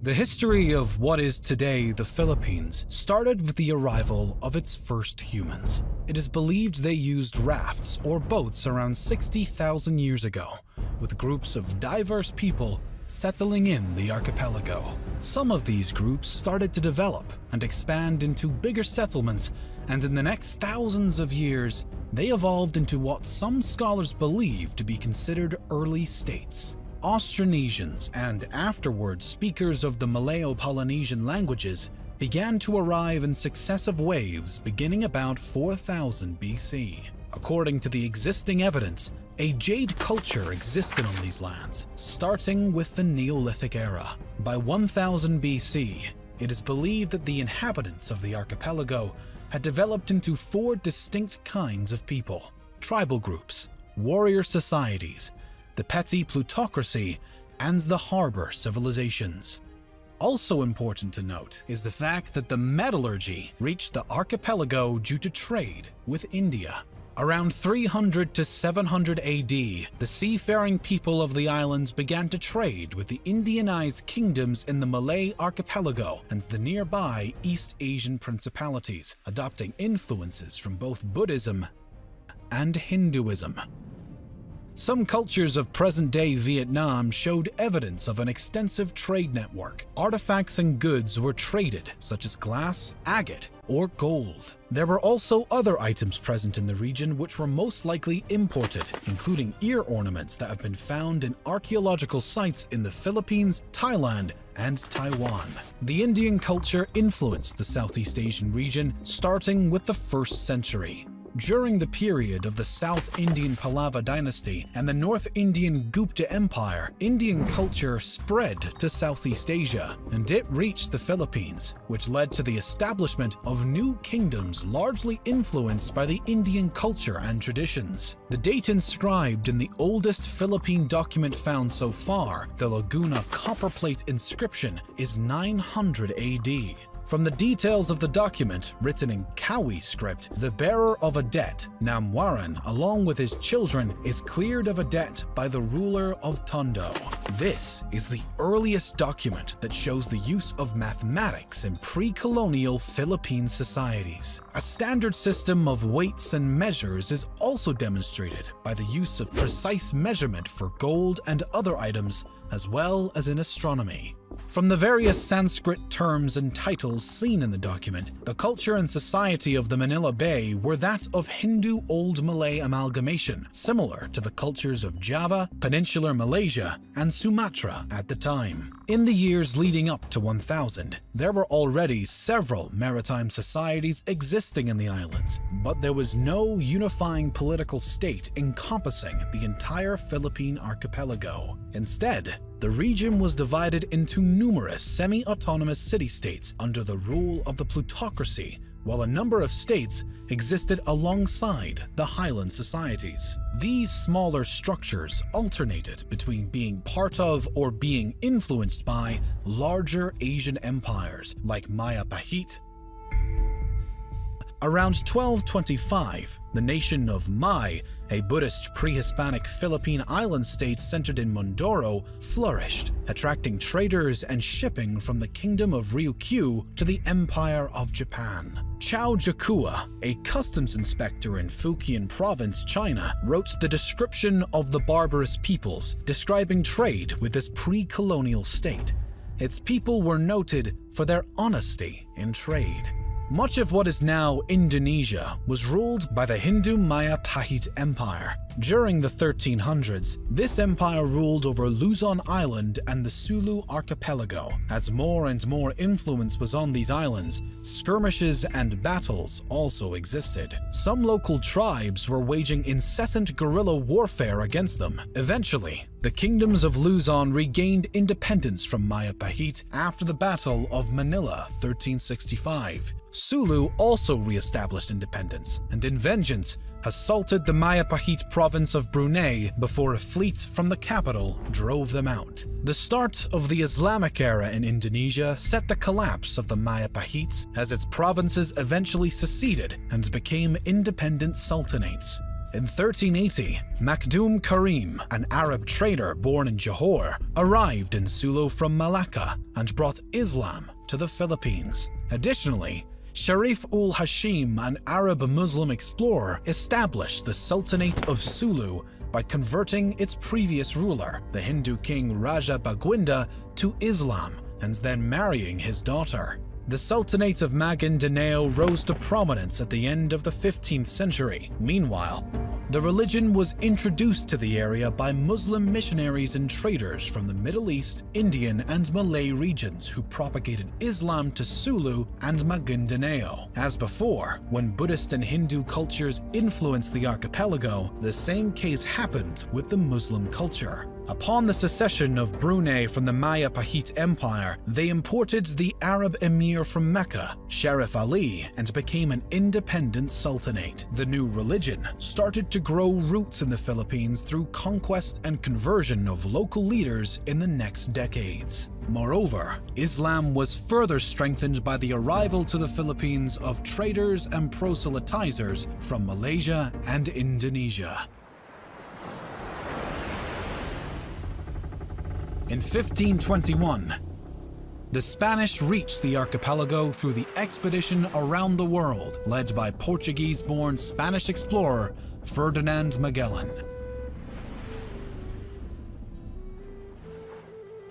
The history of what is today the Philippines started with the arrival of its first humans. It is believed they used rafts or boats around 60,000 years ago, with groups of diverse people settling in the archipelago. Some of these groups started to develop and expand into bigger settlements, and in the next thousands of years, they evolved into what some scholars believe to be considered early states. Austronesians and afterwards speakers of the Malayo-Polynesian languages began to arrive in successive waves beginning about 4000 BC. According to the existing evidence, a jade culture existed on these lands, starting with the Neolithic era. By 1000 BC, it is believed that the inhabitants of the archipelago had developed into 4 distinct kinds of people: tribal groups, warrior societies, the petty plutocracy, and the harbor civilizations. Also important to note is the fact that the metallurgy reached the archipelago due to trade with India. Around 300 to 700 AD, the seafaring people of the islands began to trade with the Indianized kingdoms in the Malay archipelago and the nearby East Asian principalities, adopting influences from both Buddhism and Hinduism. Some cultures of present-day Vietnam showed evidence of an extensive trade network. Artifacts and goods were traded, such as glass, agate, or gold. There were also other items present in the region which were most likely imported, including ear ornaments that have been found in archaeological sites in the Philippines, Thailand, and Taiwan. The Indian culture influenced the Southeast Asian region starting with the 1st century. During the period of the South Indian Pallava dynasty and the North Indian Gupta Empire, Indian culture spread to Southeast Asia, and it reached the Philippines, which led to the establishment of new kingdoms largely influenced by the Indian culture and traditions. The date inscribed in the oldest Philippine document found so far, the Laguna copperplate inscription, is 900 AD. From the details of the document, written in Kawi script, the bearer of a debt, Namwaran, along with his children, is cleared of a debt by the ruler of Tondo. This is the earliest document that shows the use of mathematics in pre-colonial Philippine societies. A standard system of weights and measures is also demonstrated by the use of precise measurement for gold and other items, as well as in astronomy. From the various Sanskrit terms and titles seen in the document, the culture and society of the Manila Bay were that of Hindu Old Malay amalgamation, similar to the cultures of Java, Peninsular Malaysia, and Sumatra at the time. In the years leading up to 1000, there were already several maritime societies existing in the islands, but there was no unifying political state encompassing the entire Philippine archipelago. Instead, the region was divided into numerous semi-autonomous city-states under the rule of the plutocracy, while a number of states existed alongside the highland societies. These smaller structures alternated between being part of or being influenced by larger Asian empires like Maya Pahit. Around 1225, the nation of Mai, a Buddhist pre-Hispanic Philippine island state centered in Mindoro, flourished, attracting traders and shipping from the kingdom of Ryukyu to the Empire of Japan. Chao Jakua, a customs inspector in Fujian province, China, wrote the description of the barbarous peoples, describing trade with this pre-colonial state. Its people were noted for their honesty in trade. Much of what is now Indonesia was ruled by the Hindu Maya Pahit Empire. During the 1300s, this empire ruled over Luzon Island and the Sulu archipelago. As more and more influence was on these islands, skirmishes and battles also existed. Some local tribes were waging incessant guerrilla warfare against them. Eventually, the kingdoms of Luzon regained independence from Maya Pahit after the Battle of Manila 1365. Sulu also re-established independence, and in vengeance, assaulted the Maya Pahit province of Brunei before a fleet from the capital drove them out. The start of the Islamic era in Indonesia set the collapse of the Maya Pahites as its provinces eventually seceded and became independent sultanates. In 1380, Makhdoom Karim, an Arab trader born in Johor, arrived in Sulu from Malacca and brought Islam to the Philippines. Additionally, Sharif ul Hashim, an Arab Muslim explorer, established the Sultanate of Sulu by converting its previous ruler, the Hindu king Raja Baguinda, to Islam and then marrying his daughter. The Sultanate of Maguindanao rose to prominence at the end of the 15th century. Meanwhile, the religion was introduced to the area by Muslim missionaries and traders from the Middle East, Indian, and Malay regions who propagated Islam to Sulu and Maguindanao. As before, when Buddhist and Hindu cultures influenced the archipelago, the same case happened with the Muslim culture. Upon the secession of Brunei from the Maya Pahit Empire, they imported the Arab emir from Mecca, Sharif Ali, and became an independent sultanate. The new religion started to grow roots in the Philippines through conquest and conversion of local leaders in the next decades. Moreover, Islam was further strengthened by the arrival to the Philippines of traders and proselytizers from Malaysia and Indonesia. In 1521, the Spanish reached the archipelago through the expedition around the world led by Portuguese-born Spanish explorer Ferdinand Magellan.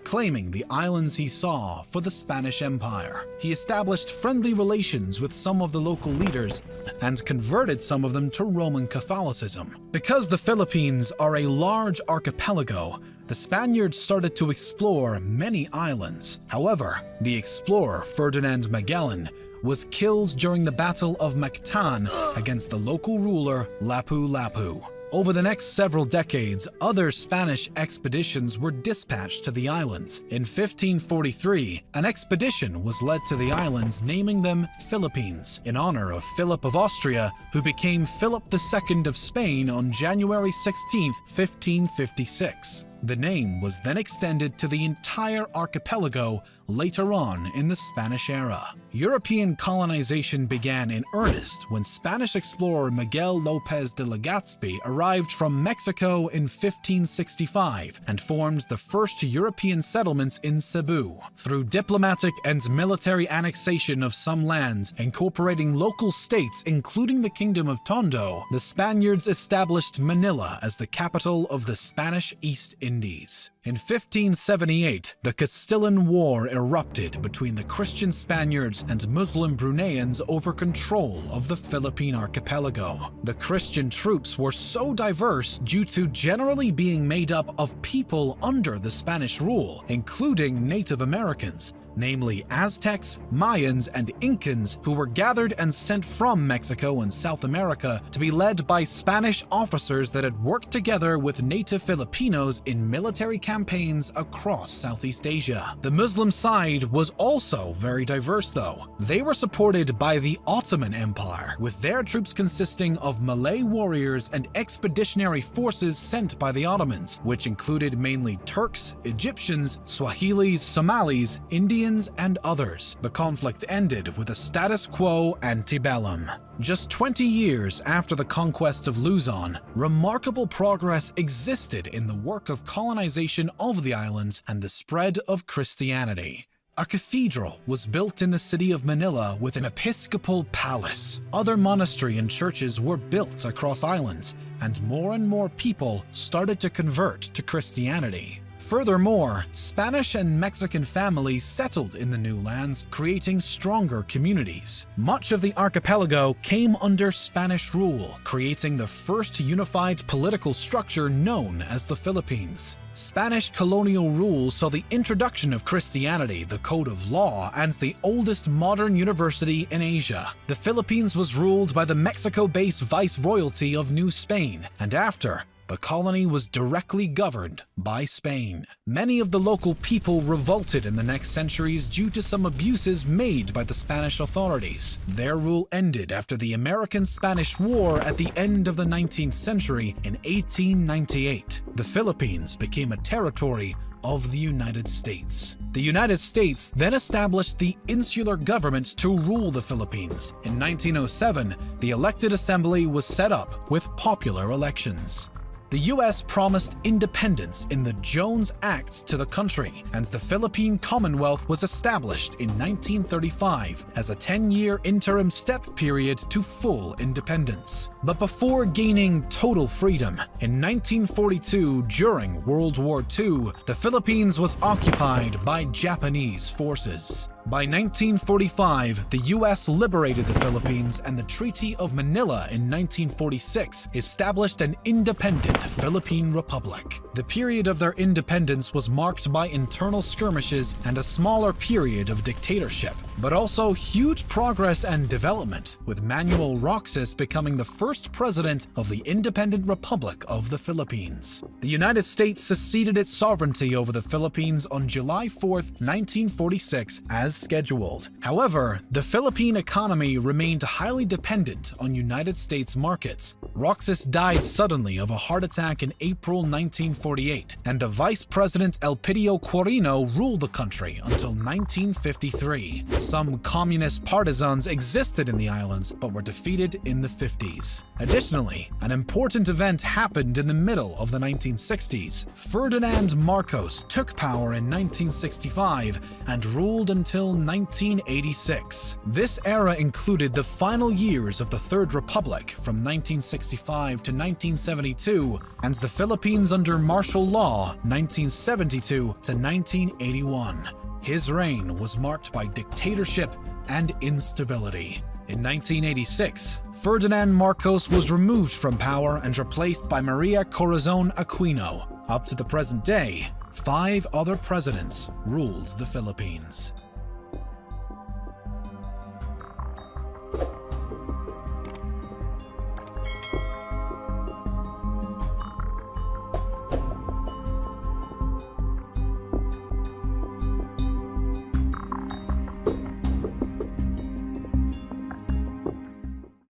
Claiming the islands he saw for the Spanish Empire, he established friendly relations with some of the local leaders and converted some of them to Roman Catholicism. Because the Philippines are a large archipelago, the Spaniards started to explore many islands. However, the explorer Ferdinand Magellan was killed during the Battle of Mactan against the local ruler Lapu-Lapu. Over the next several decades, other Spanish expeditions were dispatched to the islands. In 1543, an expedition was led to the islands, naming them Philippines, in honor of Philip of Austria, who became Philip II of Spain on January 16, 1556. The name was then extended to the entire archipelago later on in the Spanish era. European colonization began in earnest when Spanish explorer Miguel López de Legazpi arrived from Mexico in 1565 and formed the first European settlements in Cebu. Through diplomatic and military annexation of some lands, incorporating local states including the Kingdom of Tondo, the Spaniards established Manila as the capital of the Spanish East Indies. In 1578, the Castilian War erupted between the Christian Spaniards and Muslim Bruneians over control of the Philippine archipelago. The Christian troops were so diverse due to generally being made up of people under the Spanish rule, including Native Americans, namely Aztecs, Mayans, and Incans, who were gathered and sent from Mexico and South America to be led by Spanish officers that had worked together with native Filipinos in military campaigns across Southeast Asia. The Muslim side was also very diverse though. They were supported by the Ottoman Empire, with their troops consisting of Malay warriors and expeditionary forces sent by the Ottomans, which included mainly Turks, Egyptians, Swahilis, Somalis, Indians, and others. The conflict ended with a status quo antebellum. Just 20 years after the conquest of Luzon, remarkable progress existed in the work of colonization of the islands and the spread of Christianity. A cathedral was built in the city of Manila with an episcopal palace. Other monasteries and churches were built across islands, and more people started to convert to Christianity. Furthermore, Spanish and Mexican families settled in the new lands, creating stronger communities. Much of the archipelago came under Spanish rule, creating the first unified political structure known as the Philippines. Spanish colonial rule saw the introduction of Christianity, the code of law, and the oldest modern university in Asia. The Philippines was ruled by the Mexico-based Viceroyalty of New Spain, and after, the colony was directly governed by Spain. Many of the local people revolted in the next centuries due to some abuses made by the Spanish authorities. Their rule ended after the American-Spanish War at the end of the 19th century in 1898. The Philippines became a territory of the United States. The United States then established the insular government to rule the Philippines. In 1907, the elected assembly was set up with popular elections. The US promised independence in the Jones Act to the country, and the Philippine Commonwealth was established in 1935 as a 10-year interim step period to full independence. But before gaining total freedom, in 1942, during World War II, the Philippines was occupied by Japanese forces. By 1945, the US liberated the Philippines, and the Treaty of Manila in 1946 established an independent Philippine Republic. The period of their independence was marked by internal skirmishes and a smaller period of dictatorship, but also huge progress and development, with Manuel Roxas becoming the first president of the Independent Republic of the Philippines. The United States seceded its sovereignty over the Philippines on July 4, 1946, as scheduled. However, the Philippine economy remained highly dependent on United States markets. Roxas died suddenly of a heart attack in April 1948, and the Vice President Elpidio Quirino ruled the country until 1953. Some communist partisans existed in the islands, but were defeated in the 50s. Additionally, an important event happened in the middle of the 1960s. Ferdinand Marcos took power in 1965 and ruled until 1986. This era included the final years of the Third Republic from 1965 to 1972, and the Philippines under martial law 1972 to 1981. His reign was marked by dictatorship and instability. In 1986, Ferdinand Marcos was removed from power and replaced by Maria Corazon Aquino. Up to the present day, 5 other presidents ruled the Philippines.